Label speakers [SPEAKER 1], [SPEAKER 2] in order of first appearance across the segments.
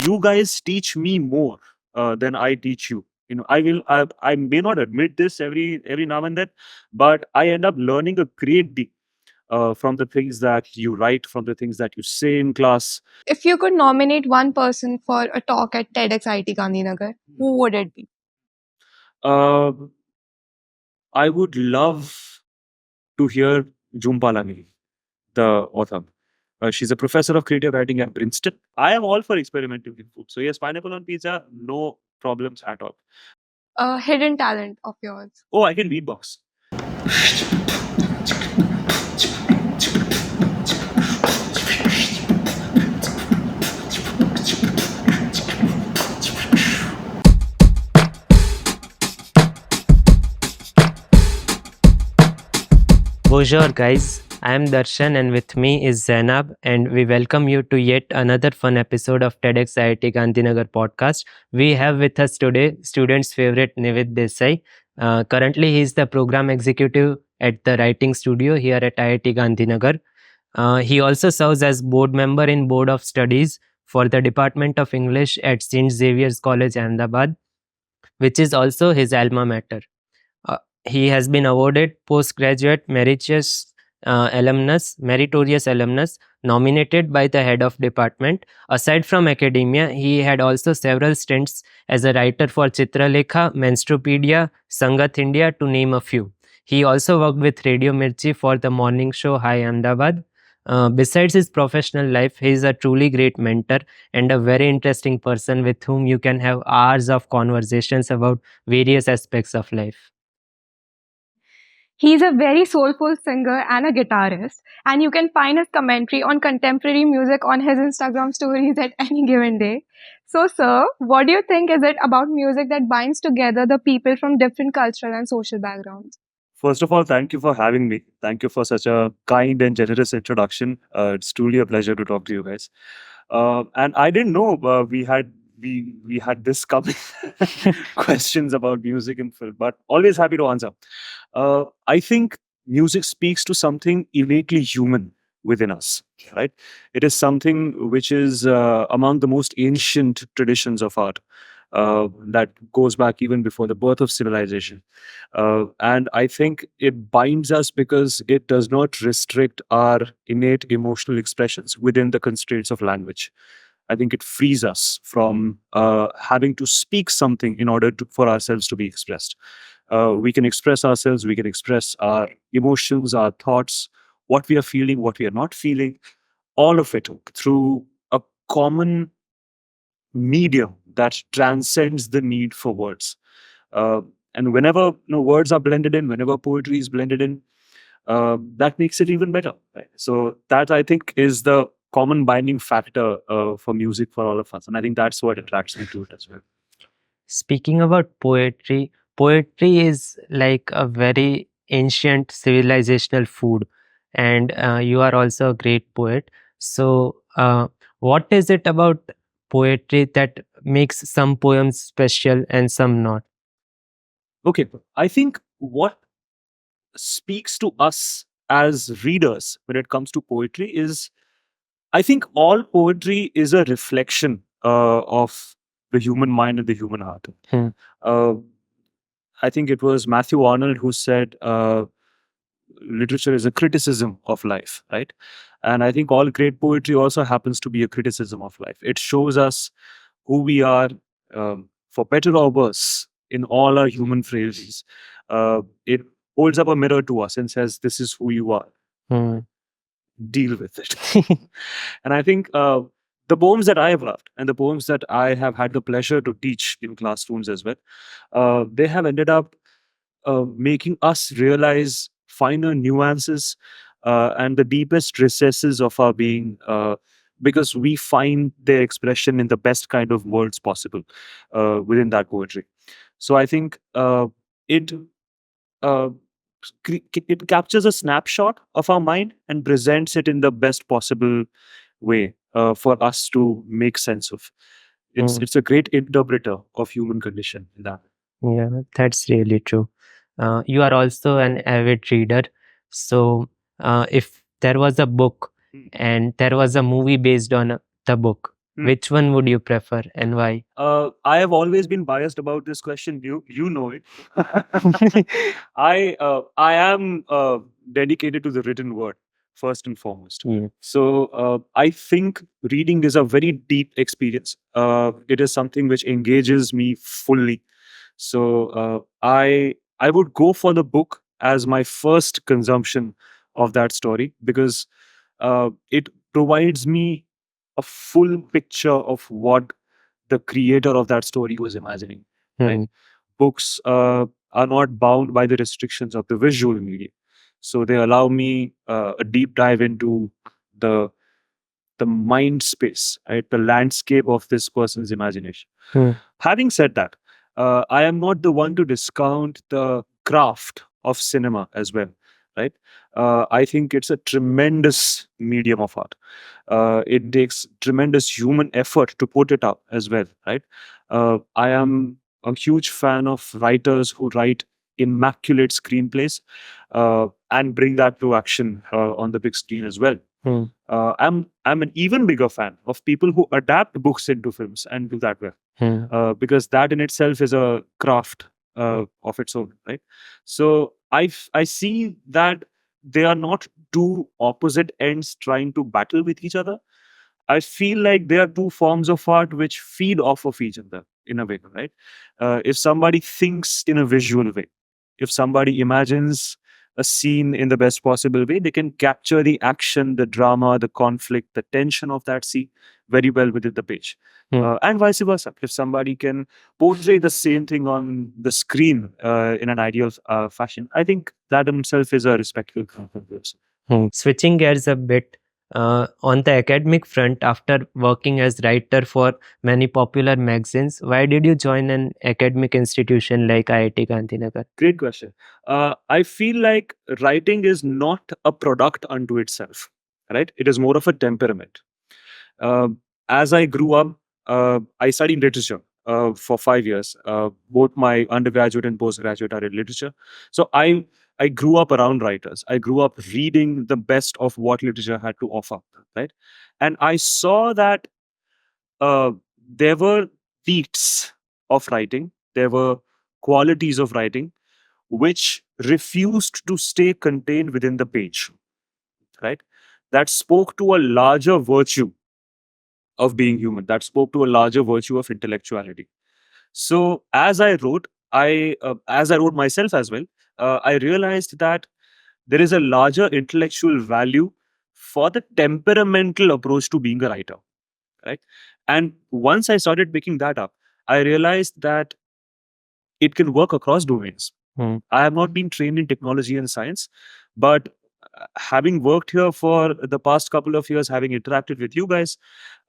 [SPEAKER 1] you guys teach me more than I teach you. I may not admit this every now and then, but I end up learning a great deal from the things that you write, from the things that you say in class.
[SPEAKER 2] If you could nominate one person for a talk at TEDx IIT Gandhinagar, who would it be?
[SPEAKER 1] Uh, I would love to hear Jumpalani, the author. She's a professor of creative writing at Princeton. I am all for experimenting with food. So, yes, pineapple on pizza, no problems at all.
[SPEAKER 2] A hidden talent of yours.
[SPEAKER 1] Oh, I can beatbox.
[SPEAKER 3] Bonjour, guys. I am Darshan, and with me is Zainab, and we welcome you to yet another fun episode of TEDx IIT Gandhinagar podcast. We have with us today students' favorite Nivid Desai. Currently, he is the program executive at the writing studio here at IIT Gandhinagar. He also serves as board member in Board of Studies for the Department of English at St. Xavier's College, Ahmedabad, which is also his alma mater. Uh, he has been awarded postgraduate meritorious alumnus, nominated by the head of department. Aside from academia, he had also several stints as a writer for Chitralekha, Menstrupedia, Sangat India, to name a few. He also worked with Radio Mirchi for the morning show Hi Ahmedabad. Besides his professional life, he is a truly great mentor and a very interesting person with whom you can have hours of conversations about various aspects of life.
[SPEAKER 2] He's a very soulful singer and a guitarist, and you can find his commentary on contemporary music on his Instagram stories at any given day. So, sir, what do you think is it about music that binds together the people from different cultural and social backgrounds?
[SPEAKER 1] First of all, thank you for having me. Thank you for such a kind and generous introduction. It's truly a pleasure to talk to you guys. And I didn't know we had this coming questions about music and film, but always happy to answer. I think music speaks to something innately human within us, right? It is something which is among the most ancient traditions of art that goes back even before the birth of civilization. And I think it binds us because it does not restrict our innate emotional expressions within the constraints of language. I think it frees us from having to speak something in order for ourselves to be expressed. We can express ourselves, we can express our emotions, our thoughts, what we are feeling, what we are not feeling, all of it through a common medium that transcends the need for words. Uh, and whenever words are blended in, whenever poetry is blended in, that makes it even better. Right? So that I think is the common binding factor for music for all of us, and I think that's what attracts me to it as well.
[SPEAKER 3] Speaking about poetry, poetry is like a very ancient civilizational food, and you are also a great poet. So, what is it about poetry that makes some poems special and some not?
[SPEAKER 1] Okay, I think what speaks to us as readers when it comes to poetry is I think all poetry is a reflection of the human mind and the human heart.
[SPEAKER 3] Hmm.
[SPEAKER 1] Uh, I think it was Matthew Arnold who said literature is a criticism of life, right? And I think all great poetry also happens to be a criticism of life. It shows us who we are, for better or worse, in all our human frailties. It holds up a mirror to us and says, "This is who you are.
[SPEAKER 3] Hmm.
[SPEAKER 1] Deal with it." And I think the poems that I have loved and the poems that I have had the pleasure to teach in classrooms as well, they have ended up making us realize finer nuances and the deepest recesses of our being because we find their expression in the best kind of words possible within that poetry. So I think it uh, it captures a snapshot of our mind and presents it in the best possible way for us to make sense of. It's
[SPEAKER 3] Hmm.
[SPEAKER 1] it's a great interpreter of human condition in that.
[SPEAKER 3] Yeah, that's really true. You are also an avid reader. So, if there was a book
[SPEAKER 1] Mm.
[SPEAKER 3] and there was a movie based on the book, Which one would you prefer and why?
[SPEAKER 1] I have always been biased about this question. You know it. I am dedicated to the written word first and foremost.
[SPEAKER 3] Yeah.
[SPEAKER 1] So I think reading is a very deep experience. It is something which engages me fully. So I would go for the book as my first consumption of that story because it provides me a full picture of what the creator of that story was imagining. Right?
[SPEAKER 3] Hmm.
[SPEAKER 1] Books are not bound by the restrictions of the visual medium, so they allow me a deep dive into the the mind space, right? The landscape of this person's imagination.
[SPEAKER 3] Hmm.
[SPEAKER 1] Having said that, I am not the one to discount the craft of cinema as well, right? I think it's a tremendous medium of art. It takes tremendous human effort to put it up as well, right? I am a huge fan of writers who write immaculate screenplays and bring that to action on the big screen as well.
[SPEAKER 3] Hmm.
[SPEAKER 1] I'm an even bigger fan of people who adapt books into films and do that well,
[SPEAKER 3] Hmm.
[SPEAKER 1] because that in itself is a craft of its own, right? So I see that they are not two opposite ends trying to battle with each other. I feel like they are two forms of art which feed off of each other in a way, right? If somebody thinks in a visual way, if somebody imagines a scene in the best possible way, they can capture the action, the drama, the conflict, the tension of that scene very well within the page.
[SPEAKER 3] Hmm.
[SPEAKER 1] And vice versa. If somebody can portray the same thing on the screen in an ideal fashion, I think that in itself is a respectful compliment.
[SPEAKER 3] Switching gears a bit, on the academic front, after working as writer for many popular magazines, why did you join an academic institution like IIT Gandhinagar?
[SPEAKER 1] Great question. I feel like writing is not a product unto itself, right? It is more of a temperament. As I grew up, I studied literature for 5 years. Both my undergraduate and postgraduate are in literature. So I grew up around writers. I grew up reading the best of what literature had to offer, right? And I saw that uh, there were beats of writing, there were qualities of writing which refused to stay contained within the page, right? That spoke to a larger virtue of being human, that spoke to a larger virtue of intellectuality. So as I wrote myself as well, I realized that there is a larger intellectual value for the temperamental approach to being a writer, right? And once I started picking that up, I realized that it can work across domains.
[SPEAKER 3] Hmm.
[SPEAKER 1] I have not been trained in technology and science, but having worked here for the past couple of years, having interacted with you guys,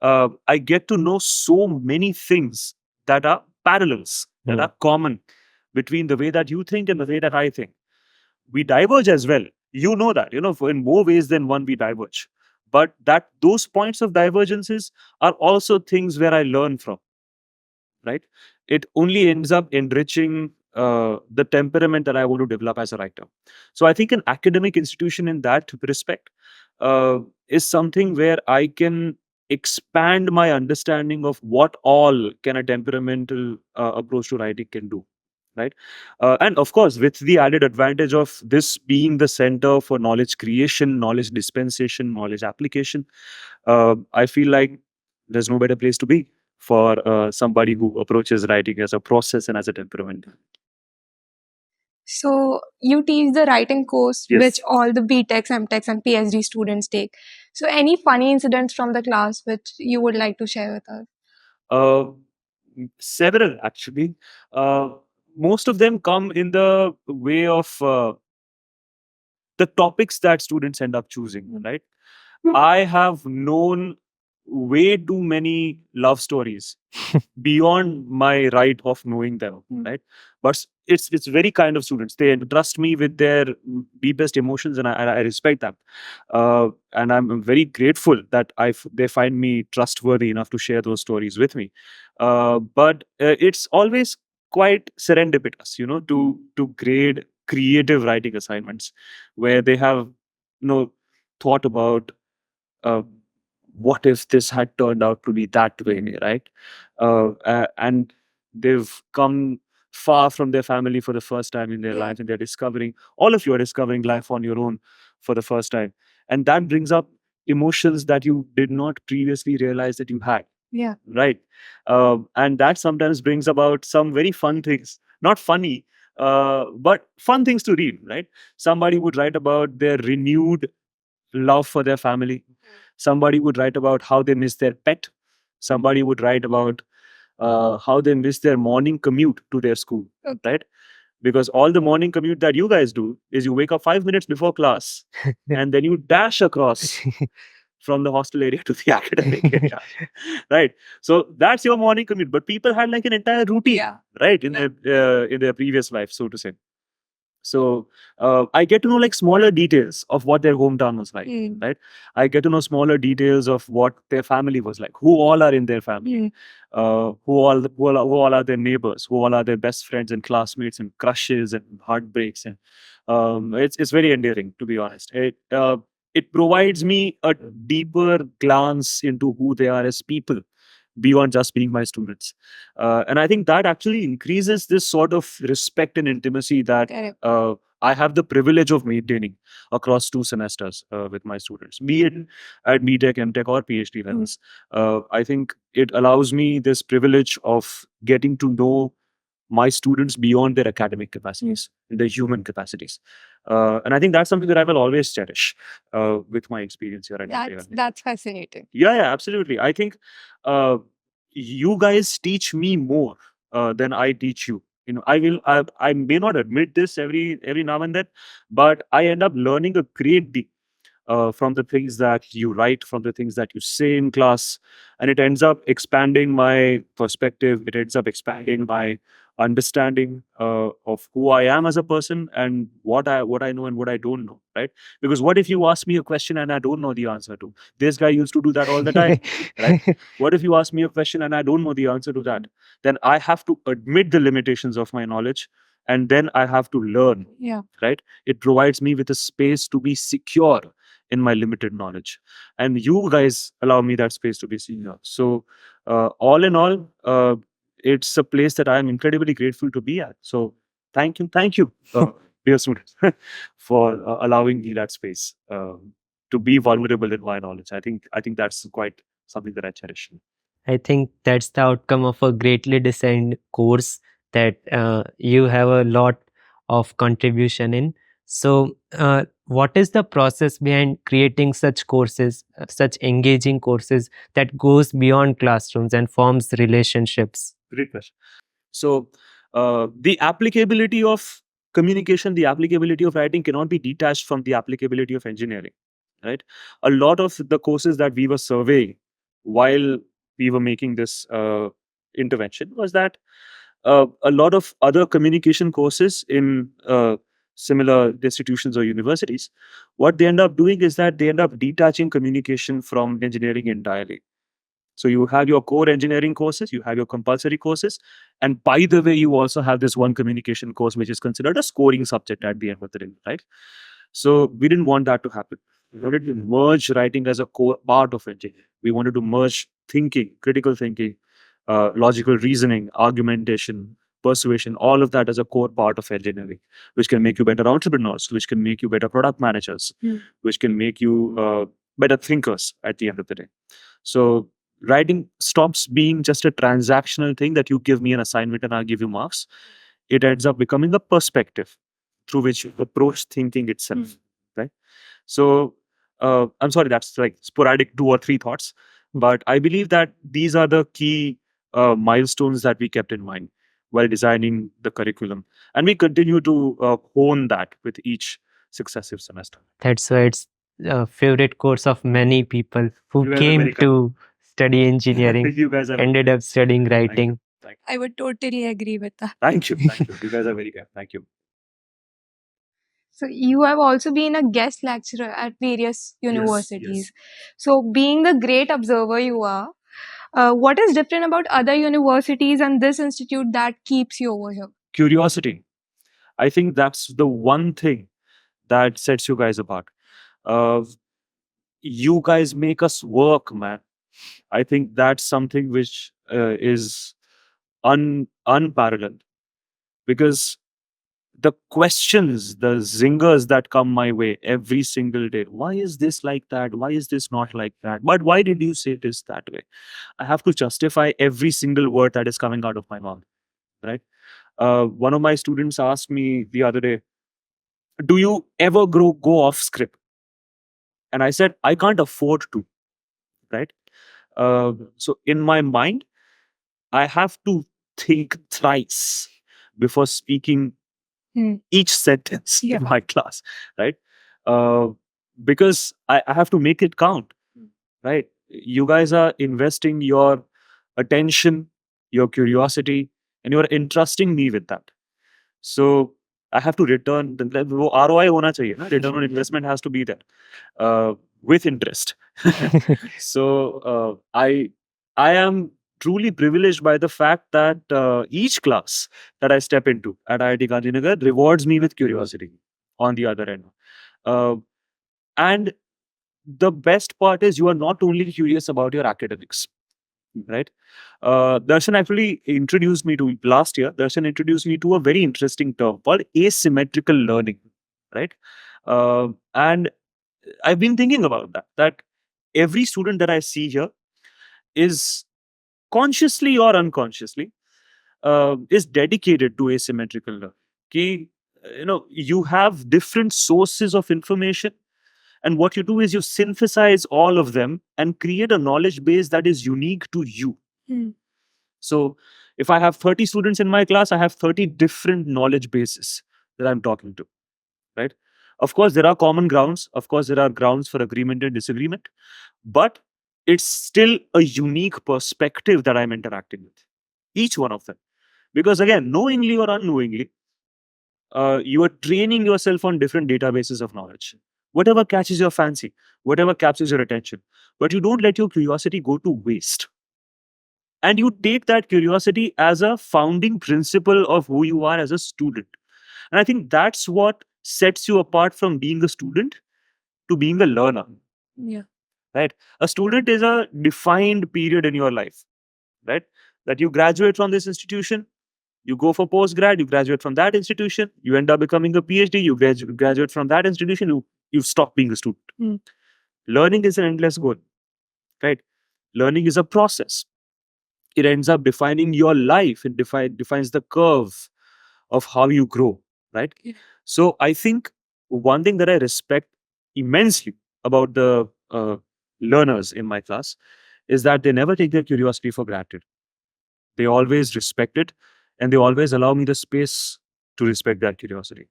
[SPEAKER 1] I get to know so many things that are parallels, that
[SPEAKER 3] Hmm.
[SPEAKER 1] are common between the way that you think and the way that I think. We diverge as well. You know that, in more ways than one we diverge. But that those points of divergences are also things where I learn from, right? It only ends up enriching the temperament that I want to develop as a writer. So I think an academic institution in that respect is something where I can expand my understanding of what all can a temperamental approach to writing can do. Right. And of course, with the added advantage of this being the center for knowledge creation, knowledge dispensation, knowledge application, I feel like there's no better place to be for somebody who approaches writing as a process and as a temperament.
[SPEAKER 2] So you teach the writing course
[SPEAKER 1] Yes.
[SPEAKER 2] which all the BTechs, MTechs, and PhD students take. So any funny incidents from the class which you would like to share with us?
[SPEAKER 1] Uh, Several actually. Uh, Most of them come in the way of the topics that students end up choosing, right? I have known way too many love stories beyond my right of knowing them, right? But it's very kind of students. They trust me with their deepest emotions, and I respect them. And I'm very grateful that they find me trustworthy enough to share those stories with me. But it's always quite serendipitous, to grade creative writing assignments where they have, thought about uh, what if this had turned out to be that way, right? And they've come far from their family for the first time in their life, and they're discovering, all of you are discovering life on your own for the first time. And that brings up emotions that you did not previously realize that you had.
[SPEAKER 2] Yeah.
[SPEAKER 1] Right. And that sometimes brings about some very fun things, not funny, but fun things to read, right? Somebody would write about their renewed love for their family. Somebody would write about how they miss their pet. Somebody would write about how they miss their morning commute to their school, right? Because all the morning commute that you guys do is you wake up 5 minutes before class and then you dash across from the hostel area to the academic area, right? So that's your morning commute. But people had like an entire routine, right, in their previous life, so to say. So I get to know like smaller details of what their hometown was like, right? I get to know smaller details of what their family was like, who all are in their family, who all are their neighbors, who all are their best friends and classmates and crushes and heartbreaks, and it's very endearing, to be honest. It provides me a deeper glance into who they are as people beyond just being my students. And I think that actually increases this sort of respect and intimacy that I have the privilege of maintaining across 2 semesters with my students, be it at BTech, MTech, or PhD levels. I think it allows me this privilege of getting to know my students beyond their academic capacities, their human capacities. And I think that's something that I will always cherish with my experience here at IIT.
[SPEAKER 2] That's fascinating.
[SPEAKER 1] Yeah, absolutely. I think uh, you guys teach me more than I teach you. You know, I may not admit this every now and then, but I end up learning a great deal from the things that you write, from the things that you say in class, and it ends up expanding my perspective. It ends up expanding my understanding of who I am as a person and what I know and what I don't know. Right? Because what if you ask me a question and I don't know the answer to? This guy used to do that all the time. Right? What if you ask me a question and I don't know the answer to that? Then I have to admit the limitations of my knowledge, and then I have to learn.
[SPEAKER 2] Yeah.
[SPEAKER 1] Right? It provides me with a space to be secure in my limited knowledge, and you guys allow me that space to be secure. So all in all, it's a place that I'm incredibly grateful to be at. So thank you, dear students, for allowing me that space to be vulnerable in my knowledge. I think that's quite something that I cherish.
[SPEAKER 3] I think that's the outcome of a greatly designed course that you have a lot of contribution in. So, what is the process behind creating such courses, such engaging courses that goes beyond classrooms and forms relationships?
[SPEAKER 1] Great question. So, the applicability of communication, the applicability of writing cannot be detached from the applicability of engineering, right? A lot of the courses that we were surveying while we were making this intervention was that a lot of other communication courses in similar institutions or universities, what they end up doing is that they end up detaching communication from engineering entirely. So you have your core engineering courses, you have your compulsory courses, and by the way, you also have this one communication course, which is considered a scoring subject at the end of the day, right? So we didn't want that to happen. We wanted to merge writing as a core part of engineering. We wanted to merge thinking, critical thinking, logical reasoning, argumentation, persuasion, all of that as a core part of engineering, which can make you better entrepreneurs, which can make you better product managers, which can make you better thinkers at the end of the day. So writing stops being just a transactional thing that you give me an assignment and I'll give you marks. It ends up becoming a perspective through which you approach thinking itself. Right. So I'm sorry, that's like sporadic 2 or 3 thoughts, but I believe that these are the key milestones that we kept in mind while designing the curriculum, and we continue to hone that with each successive semester.
[SPEAKER 3] That's why it's a favorite course of many people who
[SPEAKER 1] You guys are
[SPEAKER 3] came
[SPEAKER 1] very kind.
[SPEAKER 3] to study engineering,
[SPEAKER 1] You guys are
[SPEAKER 3] ended up studying
[SPEAKER 1] Thank you.
[SPEAKER 3] writing.
[SPEAKER 2] I would totally agree with that.
[SPEAKER 1] Thank you. Thank you. You guys are very kind. Thank you.
[SPEAKER 2] So you have also been a guest lecturer at various universities. So being the great observer you are, what is different about other universities and this institute that keeps you over here?
[SPEAKER 1] Curiosity. I think that's the one thing that sets you guys apart. Uh, you guys make us work, man. I think that's something which is unparalleled, because the questions, the zingers that come my way every single day. Why is this like that? Why is this not like that? But why did you say this that way? I have to justify every single word that is coming out of my mouth, right? One of my students asked me the other day, "Do you ever go off script?" And I said, "I can't afford to." Right? So in my mind, I have to think thrice before speaking each sentence in my class, right? Uh, because I have to make it count, right? You guys are investing your attention, your curiosity, and you're entrusting me with that. So I have to return. वो ROI होना चाहिए ना? Return on investment has to be there uh, with interest. So I am truly privileged by the fact that each class that I step into at IIT Gandhinagar rewards me with curiosity on the other end. Uh, and the best part is you are not only curious about your academics, right? Darshan actually introduced me to last year. Darshan introduced me to a very interesting term called asymmetrical learning, right? And I've been thinking about that. That every student that I see here is consciously or unconsciously is dedicated to asymmetrical learning. Ki, you have different sources of information, and what you do is you synthesize all of them and create a knowledge base that is unique to you. So if I have 30 students in my class, I have 30 different knowledge bases that I'm talking to, right? Of course, there are common grounds. Of course, there are grounds for agreement and disagreement, but it's still a unique perspective that I'm interacting with, each one of them. Because again, knowingly or unknowingly, you are training yourself on different databases of knowledge. Whatever catches your fancy, whatever captures your attention, but you don't let your curiosity go to waste. And you take that curiosity as a founding principle of who you are as a student. And I think that's what sets you apart from being a student to being a learner. Yeah. Right? A student is a defined period in your life, right? That you graduate from this institution, you go for postgrad, you graduate from that institution, you end up becoming a PhD, you graduate from that institution, you stop being a student. Learning is an endless goal, right? Learning is a process. It ends up defining your life. It defines the curve of how you grow, right? Yeah. So I think one thing that I respect immensely about the learners in my class is that they never take their curiosity for granted. They always respect it, and they always allow me the space to respect that curiosity.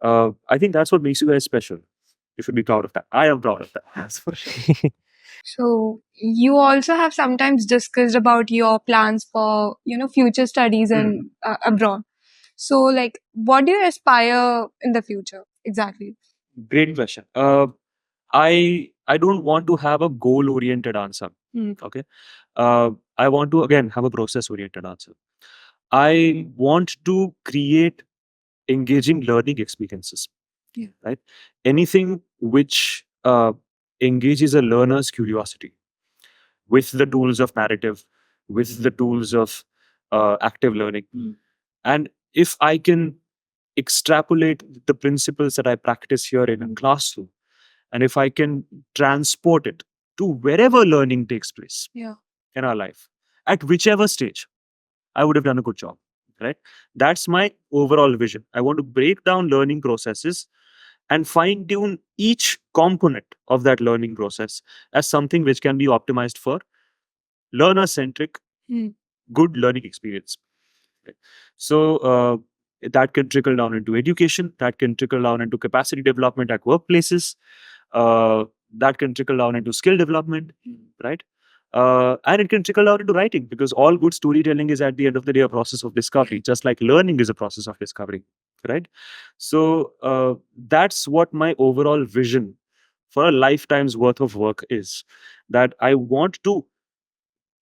[SPEAKER 1] I think that's what makes you guys special. You should be proud of that. I am proud of that. That's for sure.
[SPEAKER 2] So you also have sometimes discussed about your plans for, future studies and abroad. So like, what do you aspire in the future exactly?
[SPEAKER 1] Great question. I don't want to have a goal oriented answer. Okay. I want to again have a process oriented answer. I want to create engaging learning experiences. Yeah. Right. Anything which engages a learner's curiosity with the tools of narrative, with the tools of active learning. And if I can extrapolate the principles that I practice here in a classroom, and if I can transport it to wherever learning takes place in our life, at whichever stage, I would have done a good job. Right? That's my overall vision. I want to break down learning processes and fine tune each component of that learning process as something which can be optimized for learner centric, good learning experience. Right? So that can trickle down into education, that can trickle down into capacity development at workplaces, that can trickle down into skill development, right? And it can trickle down into writing, because all good storytelling is at the end of the day a process of discovery, just like learning is a process of discovery, right? So that's what my overall vision for a lifetime's worth of work is, that I want to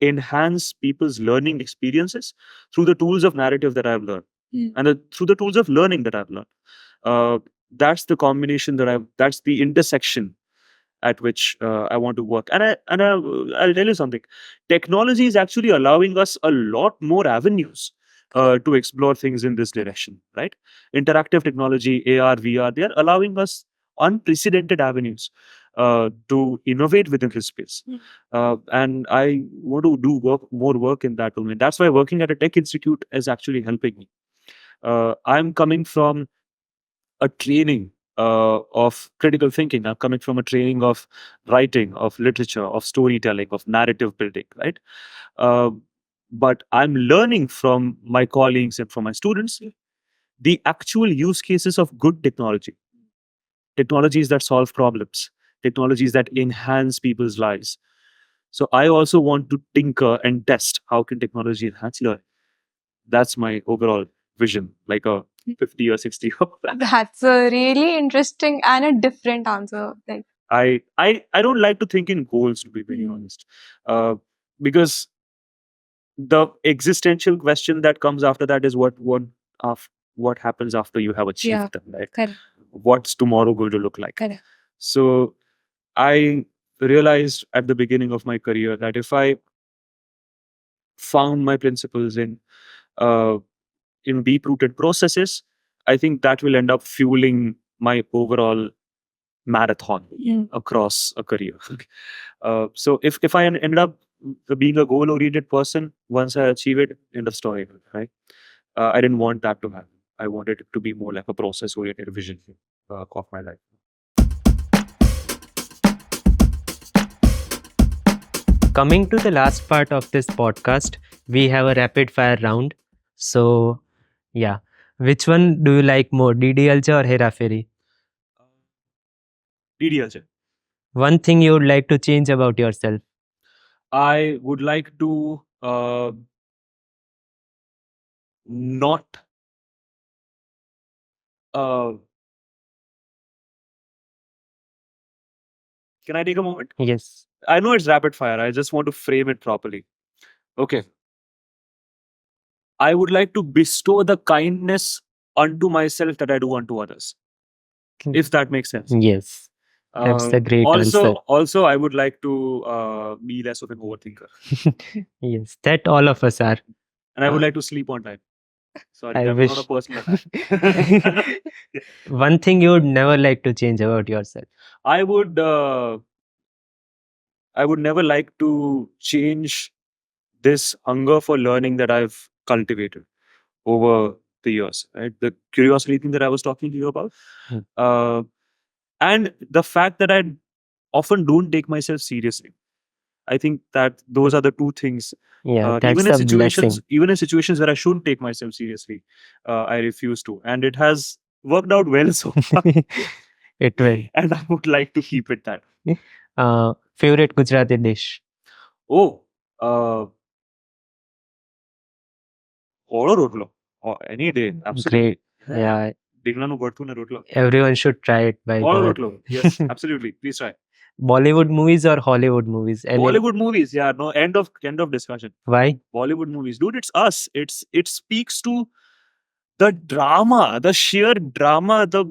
[SPEAKER 1] enhance people's learning experiences through the tools of narrative that I've learned and through the tools of learning that I've learned. That's the combination that's the intersection at which I want to work. I'll tell you something. Technology is actually allowing us a lot more avenues to explore things in this direction, right? Interactive technology, AR, VR, they are allowing us unprecedented avenues to innovate within this space. And I want to do more work in that domain. That's why working at a tech institute is actually helping me. I'm coming from a training of critical thinking. I'm coming from a training of writing, of literature, of storytelling, of narrative building, right? Uh, but I'm learning from my colleagues and from my students the actual use cases of good technology, technologies that solve problems, technologies that enhance people's lives. So I also want to tinker and test how can technology enhance learning. That's my overall vision, like a 50 or 60 year plan.
[SPEAKER 2] That's a really interesting and a different answer. Like,
[SPEAKER 1] I don't like to think in goals, to be very honest, because the existential question that comes after that is what happens after you have achieved
[SPEAKER 2] yeah,
[SPEAKER 1] them, right?
[SPEAKER 2] correct,
[SPEAKER 1] What's tomorrow going to look like?
[SPEAKER 2] correct.
[SPEAKER 1] So I realized at the beginning of my career that if I found my principles uh, in deep rooted processes, I think that will end up fueling my overall marathon across a career. So if I ended up being a goal oriented person, once I achieve it, end of story, right? I didn't want that to happen. I wanted it to be more like a process oriented vision of my life.
[SPEAKER 3] Coming to the last part of this podcast, we have a rapid fire round. So, yeah. Which one do you like more, DDLJ or Hera Fairy?
[SPEAKER 1] DDLJ.
[SPEAKER 3] One thing you would like to change about yourself?
[SPEAKER 1] I would like to not uh, can I take a moment?
[SPEAKER 3] Yes.
[SPEAKER 1] I know it's rapid fire. I just want to frame it properly. Okay. I would like to bestow the kindness unto myself that I do unto others, if that makes sense.
[SPEAKER 3] Yes. That's a great answer.
[SPEAKER 1] Also, I would like to be less of an overthinker,
[SPEAKER 3] Yes, that all of us are.
[SPEAKER 1] and I would like to sleep on time. Sorry,
[SPEAKER 3] I
[SPEAKER 1] that was not a
[SPEAKER 3] wish.
[SPEAKER 1] personal attack.
[SPEAKER 3] One thing you would never like to change about yourself.
[SPEAKER 1] I would never like to change this hunger for learning that I've cultivated over the years. Right, the curiosity thing that I was talking to you about,
[SPEAKER 3] Hmm.
[SPEAKER 1] and the fact that I often don't take myself seriously. I think that those are the two things.
[SPEAKER 3] Yeah, that's a blessing.
[SPEAKER 1] Even in situations where I shouldn't take myself seriously, I refuse to, and it has worked out well so far.
[SPEAKER 3] It will.
[SPEAKER 1] And I would like to keep it that.
[SPEAKER 3] Favorite Gujarati dish?
[SPEAKER 1] Oh, ઓળો રોટલો. Any day, absolutely.
[SPEAKER 3] Great. Yeah,
[SPEAKER 1] રીંગણાનું ભરથું ને રોટલો.
[SPEAKER 3] everyone should try it. By
[SPEAKER 1] ઓળો
[SPEAKER 3] God.
[SPEAKER 1] રોટલો. Yes, absolutely. Please try.
[SPEAKER 3] Bollywood movies or Hollywood movies?
[SPEAKER 1] Bollywood movies, yeah. No, end of discussion.
[SPEAKER 3] Why?
[SPEAKER 1] Bollywood movies, dude. It's us. It speaks to the drama, the sheer drama, the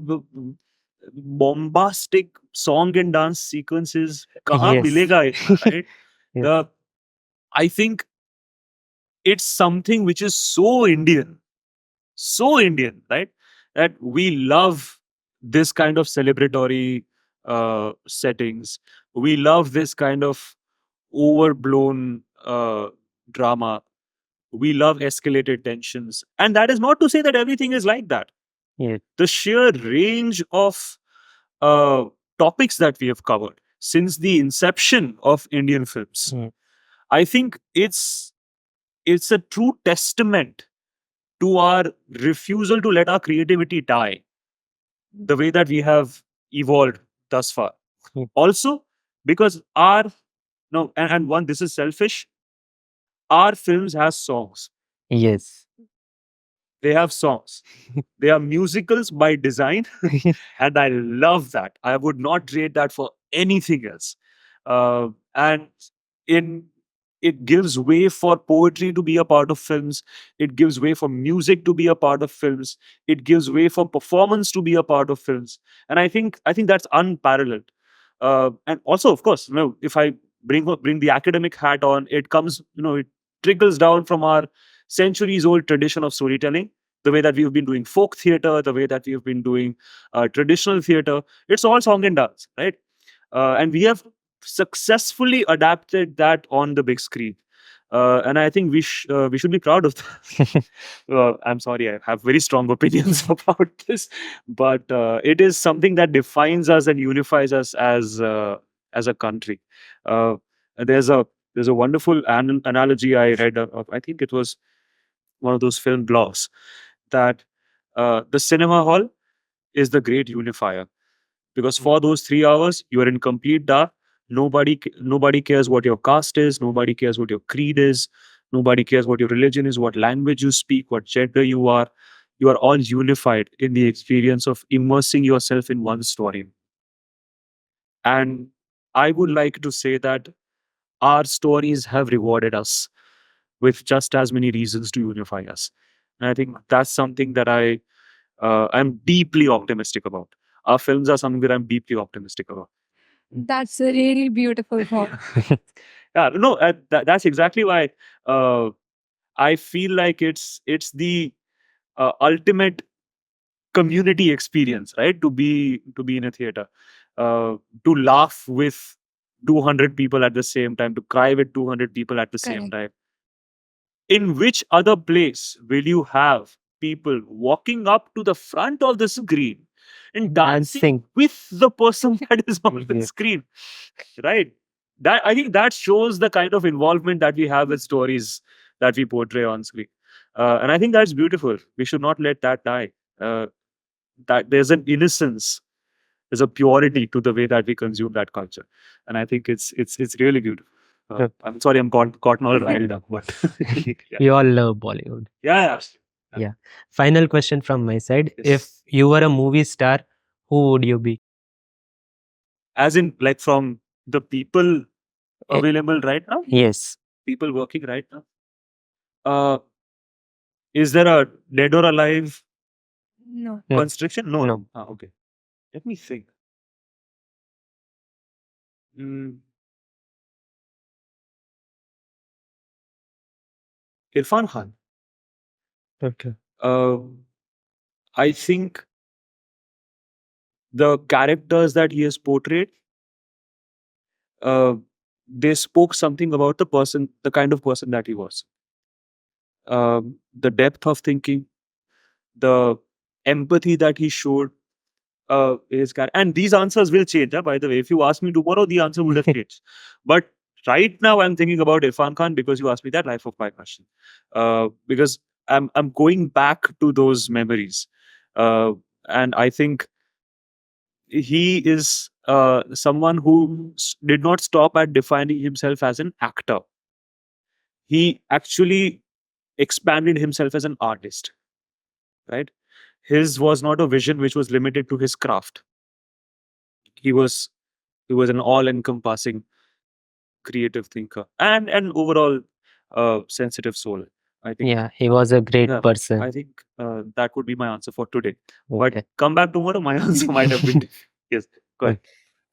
[SPEAKER 1] bombastic song and dance sequences. Kahan
[SPEAKER 3] Yes.
[SPEAKER 1] milega itna, right?
[SPEAKER 3] Yes.
[SPEAKER 1] I think it's something which is so Indian, right? That we love this kind of celebratory settings. We love this kind of overblown drama. We love escalated tensions. And that is not to say that everything is like that.
[SPEAKER 3] Yes.
[SPEAKER 1] The sheer range of topics that we have covered since the inception of Indian films, I think it's a true testament to our refusal to let our creativity die the way that we have evolved thus far. Also, because our no, and one, this is selfish. Our films has songs.
[SPEAKER 3] Yes.
[SPEAKER 1] They have songs. They are musicals by design, and I love that. I would not trade that for anything else. And in it gives way for poetry to be a part of films. It gives way for music to be a part of films. It gives way for performance to be a part of films. And I think that's unparalleled. And also, of course, if I bring the academic hat on, it comes, it trickles down from our centuries old tradition of storytelling, the way that we've been doing folk theater, the way that we've been doing traditional theater. It's all song and dance, right? And we have successfully adapted that on the big screen. And I think we should be proud of that. I'm sorry, I have very strong opinions about this, but it is something that defines us and unifies us as a country. Uh, there's a wonderful analogy I read. I think it was one of those film blogs, that the cinema hall is the great unifier, because for those 3 hours you are in complete dark. Nobody cares what your caste is, nobody cares what your creed is, nobody cares what your religion is, what language you speak, what gender you are. You are all unified in the experience of immersing yourself in one story. And I would like to say that our stories have rewarded us with just as many reasons to unify us. And I think that's something that I'm deeply optimistic about. Our films are something that I'm deeply optimistic about.
[SPEAKER 2] That's a really beautiful thought.
[SPEAKER 1] Yeah, no, that's exactly why uh, I feel like it's the ultimate community experience, right? To be in a theater, to laugh with 200 people at the same time, to cry with 200 people at the same
[SPEAKER 2] Correct.
[SPEAKER 1] time. In which other place will you have people walking up to the front of the screen and dancing
[SPEAKER 3] Dancing.
[SPEAKER 1] with the person that is on the
[SPEAKER 3] Yeah.
[SPEAKER 1] screen, right? That, I think, that shows the kind of involvement that we have with stories that we portray on screen. And I think that's beautiful. We should not let that die. That there's an innocence, there's a purity to the way that we consume that culture, and I think it's really beautiful.
[SPEAKER 3] Yeah.
[SPEAKER 1] I'm sorry, I'm caught all riled up, but yeah.
[SPEAKER 3] We all love Bollywood.
[SPEAKER 1] Yeah, absolutely.
[SPEAKER 3] Yeah. Final question from my side.
[SPEAKER 1] Yes.
[SPEAKER 3] If you were a movie star, who would you be?
[SPEAKER 1] As in, like, from the people
[SPEAKER 3] Eh,
[SPEAKER 1] available right now,
[SPEAKER 3] Yes.
[SPEAKER 1] people working right now. Uh, is there a dead or alive
[SPEAKER 2] No.
[SPEAKER 3] No.
[SPEAKER 1] constriction? No.
[SPEAKER 3] No.
[SPEAKER 1] Okay. Let me think. Mm, Irfan Khan.
[SPEAKER 3] Okay.
[SPEAKER 1] Uh, I think the characters that he has portrayed, uh, they spoke something about the person, the kind of person that he was. The depth of thinking, the empathy that he showed, and these answers will change. By the way, if you ask me tomorrow, the answer would have changed. But right now, I'm thinking about Irfan Khan because you asked me that life of my question. Because I'm going back to those memories, and I think he is someone who did not stop at defining himself as an actor. He actually expanded himself as an artist, right? His was not a vision which was limited to his craft. He was he was an all-encompassing creative thinker and an overall sensitive soul. I think.
[SPEAKER 3] Yeah, he was a great
[SPEAKER 1] Yeah,
[SPEAKER 3] person.
[SPEAKER 1] I think that would be my answer for today.
[SPEAKER 3] Okay.
[SPEAKER 1] But come back tomorrow, my answer might have been different. Yes, go ahead.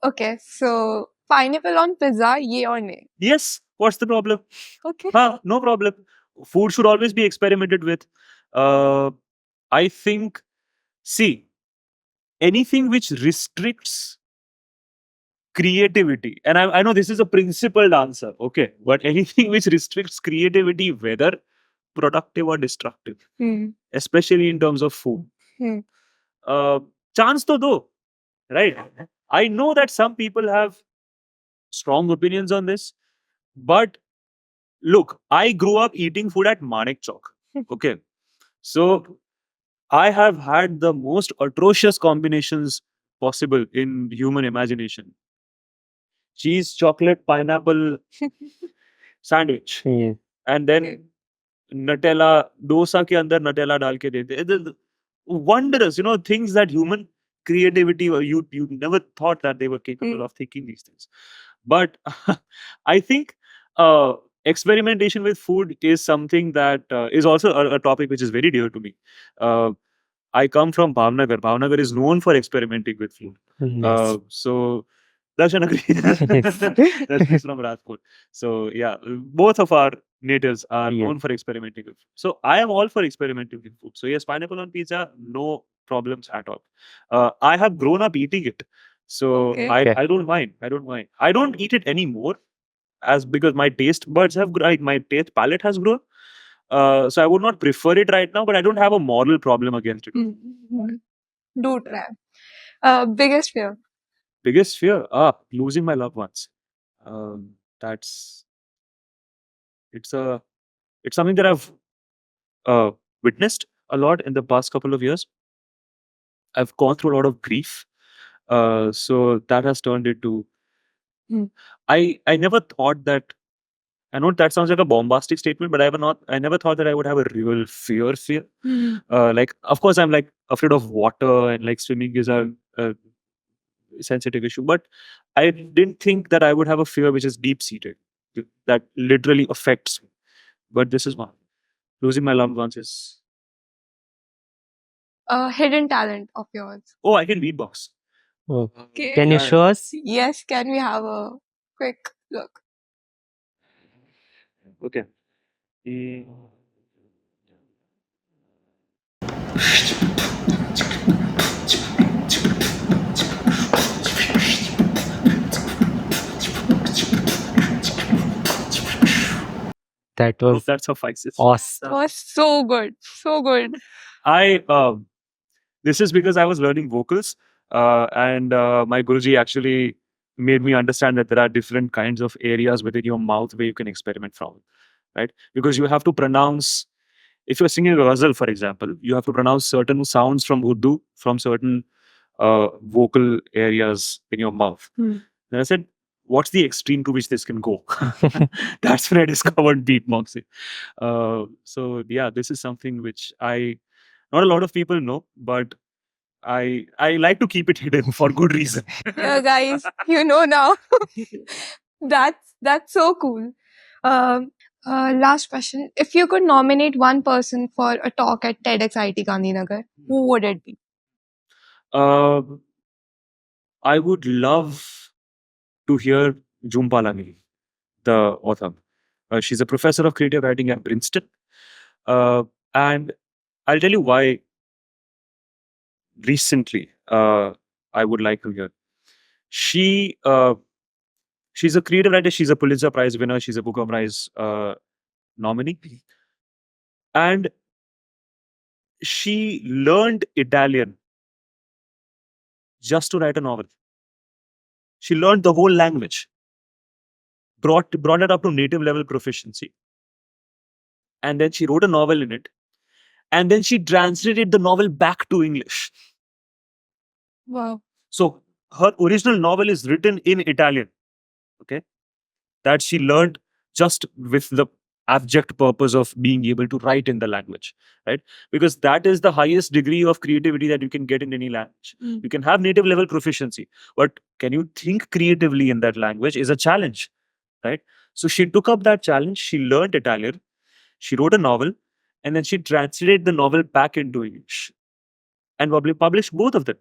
[SPEAKER 2] Okay, so pineapple on pizza, yay or nay?
[SPEAKER 1] Yes, what's the problem?
[SPEAKER 2] Okay.
[SPEAKER 1] No problem. Food should always be experimented with. Uh, I think, see, anything which restricts creativity, and I know this is a principled answer, okay, but anything which restricts creativity, whether productive or destructive, especially in terms of food,
[SPEAKER 2] Hmm.
[SPEAKER 1] uh, chance to do, right? I know that some people have strong opinions on this, but look, I grew up eating food at Manek Chowk, okay? So I have had the most atrocious combinations possible in human imagination. Cheese, chocolate, pineapple sandwich,
[SPEAKER 3] Yeah.
[SPEAKER 1] and then Nutella, dosa ke andar Nutella dal ke dete. Wondrous, things that human creativity, or you never thought that they were capable of thinking these things. But I think experimentation with food is something that is also a topic which is very dear to me. Uh, I come from Bhavnagar. Bhavnagar is known for experimenting with food.
[SPEAKER 3] Nice.
[SPEAKER 1] So Darshan agrees. Darshan is from Rajkot. So yeah, both of our natives are
[SPEAKER 3] Yeah.
[SPEAKER 1] known for experimenting with food. So I am all for experimenting with food. So yes, pineapple on pizza, no problems at all. I have grown up eating it. So
[SPEAKER 2] Okay.
[SPEAKER 3] Okay.
[SPEAKER 1] I don't mind. I don't mind. I don't eat it anymore as because my taste buds have grown, my taste palette has grown. So I would not prefer it right now, but I don't have a moral problem against it.
[SPEAKER 2] Do try. Biggest fear.
[SPEAKER 1] Biggest fear? Losing my loved ones. That's it's a it's something that I've uh, witnessed a lot in the past couple of years. I've gone through a lot of grief. So that has turned into
[SPEAKER 2] Mm.
[SPEAKER 1] I never thought that. I know that sounds like a bombastic statement, but I never thought that I would have a real fear. Like, of course, I'm like afraid of water and like swimming is a sensitive issue, but I didn't think that I would have a fear which is deep seated that literally affects me. But this is one. Losing my loved ones is.
[SPEAKER 2] A hidden talent of yours.
[SPEAKER 1] Oh, I can beatbox.
[SPEAKER 2] Okay.
[SPEAKER 3] Can you
[SPEAKER 1] Yeah.
[SPEAKER 3] show us?
[SPEAKER 2] Yes, can we have a quick look?
[SPEAKER 1] Okay.
[SPEAKER 3] That
[SPEAKER 1] Hope
[SPEAKER 3] was
[SPEAKER 1] that suffices.
[SPEAKER 2] That
[SPEAKER 3] awesome.
[SPEAKER 2] was so good. So good.
[SPEAKER 1] I This is because I was learning vocals, and my Guruji actually made me understand that there are different kinds of areas within your mouth where you can experiment from, right? Because you have to pronounce. If you're singing a ghazal, for example, you have to pronounce certain sounds from Urdu from certain vocal areas in your mouth.
[SPEAKER 2] Hmm.
[SPEAKER 1] Then I said, "What's the extreme to which this can go?" That's when I discovered beatboxing. So yeah, this is something which not a lot of people know, but I like to keep it hidden for good reason.
[SPEAKER 2] Yeah, guys, you know now. That's so cool. Last question. If you could nominate one person for a talk at TEDx IIT Gandhinagar, who would it be?
[SPEAKER 1] Uh, I would love to hear Jhumpa Lahiri, the author. She's a professor of creative writing at Princeton. And I'll tell you why recently I would like to hear. She she's a creative writer. She's a Pulitzer Prize winner. She's a Booker Prize nominee, and she learned Italian just to write a novel. She learned the whole language, brought it up to native level proficiency, and then she wrote a novel in it, and then she translated the novel back to English.
[SPEAKER 2] Wow.
[SPEAKER 1] So her original novel is written in Italian. Okay, that she learned just with the abject purpose of being able to write in the language, right? Because that is the highest degree of creativity that you can get in any language.
[SPEAKER 2] Mm.
[SPEAKER 1] You can have native level proficiency, but can you think creatively in that language is a challenge, right? So she took up that challenge. She learned Italian. She wrote a novel, and then she translated the novel back into English and published both of them.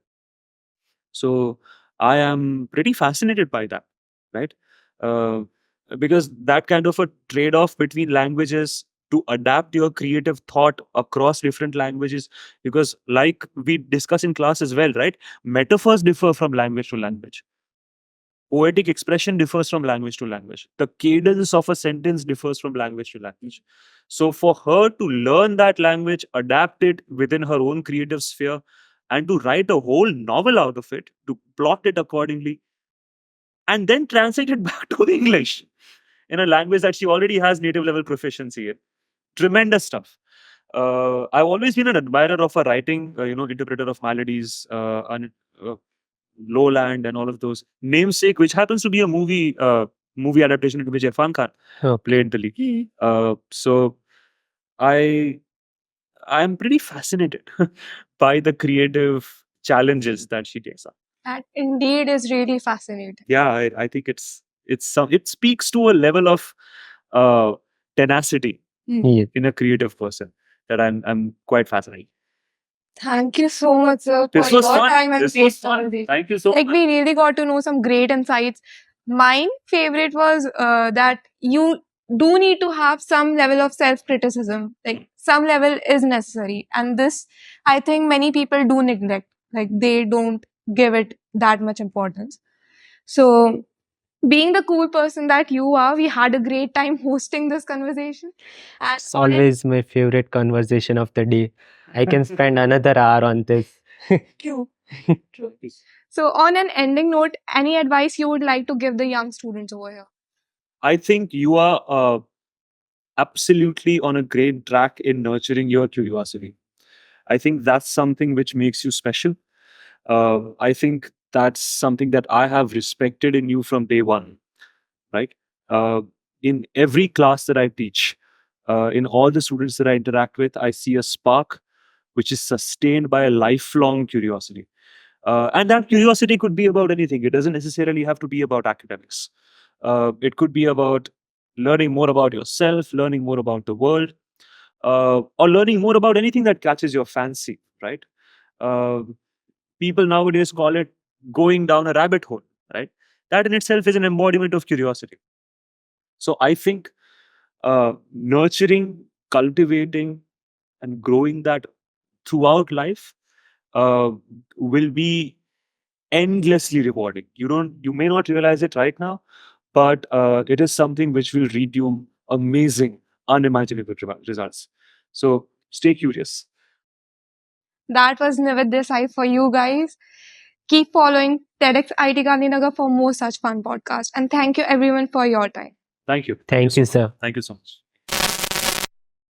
[SPEAKER 1] So I am pretty fascinated by that, right? Uh, because that kind of a trade off between languages to adapt your creative thought across different languages, because like we discuss in class as well, right? Metaphors differ from language to language. Poetic expression differs from language to language. The cadence of a sentence differs from language to language. So, for her to learn that language, adapt it within her own creative sphere, and to write a whole novel out of it, to plot it accordingly, and then translate it back to English in a language that she already has native level proficiency in. Tremendous stuff. I've always been an admirer of her writing, interpreter of melodies, uh, Lowland, and all of those. Namesake, which happens to be a movie adaptation in which Irfan Khan
[SPEAKER 3] Okay.
[SPEAKER 1] played the lead. So I I'm pretty fascinated by the creative challenges that she takes up.
[SPEAKER 2] That indeed is really fascinating.
[SPEAKER 1] Yeah, I think it speaks to a level of uh, tenacity
[SPEAKER 2] Mm.
[SPEAKER 3] Yeah.
[SPEAKER 1] in a creative person that I'm quite fascinated.
[SPEAKER 2] Thank you so much, sir,
[SPEAKER 1] This
[SPEAKER 2] for
[SPEAKER 1] was
[SPEAKER 2] your
[SPEAKER 1] fun.
[SPEAKER 2] time and
[SPEAKER 1] This was
[SPEAKER 2] great
[SPEAKER 1] fun.
[SPEAKER 2] conversation.
[SPEAKER 1] Thank you so
[SPEAKER 2] Like
[SPEAKER 1] much.
[SPEAKER 2] we really got to know some great insights. Mine favorite was that you do need to have some level of self-criticism. Like some level is necessary, and this I think many people do neglect. Like they don't give it that much importance. So being the cool person that you are, we had a great time hosting this conversation. And
[SPEAKER 3] It's always my favorite conversation of the day. I can spend another hour on this.
[SPEAKER 2] True. True. So, on an ending note, any advice you would like to give the young students over here?
[SPEAKER 1] I think you are absolutely on a great track in nurturing your curiosity. I think that's something which makes you special. I think that's something that I have respected in you from day one, right? Uh, in every class that I teach, in all the students that I interact with, I see a spark which is sustained by a lifelong curiosity. And that curiosity could be about anything. It doesn't necessarily have to be about academics. It could be about learning more about yourself, learning more about the world, or learning more about anything that catches your fancy, right? Uh, People nowadays call it going down a rabbit hole, right? That in itself is an embodiment of curiosity. So I think nurturing, cultivating, and growing that throughout life uh, will be endlessly rewarding. You may not realize it right now, but it is something which will read you amazing, unimaginable results. So stay curious.
[SPEAKER 2] That was Nivid Desai for you guys. Keep following TEDx IT Gandhinagar for more such fun podcasts. And thank you everyone for your time.
[SPEAKER 1] Thank you.
[SPEAKER 3] Thank you,
[SPEAKER 1] so much.
[SPEAKER 3] sir.
[SPEAKER 1] Thank you so much.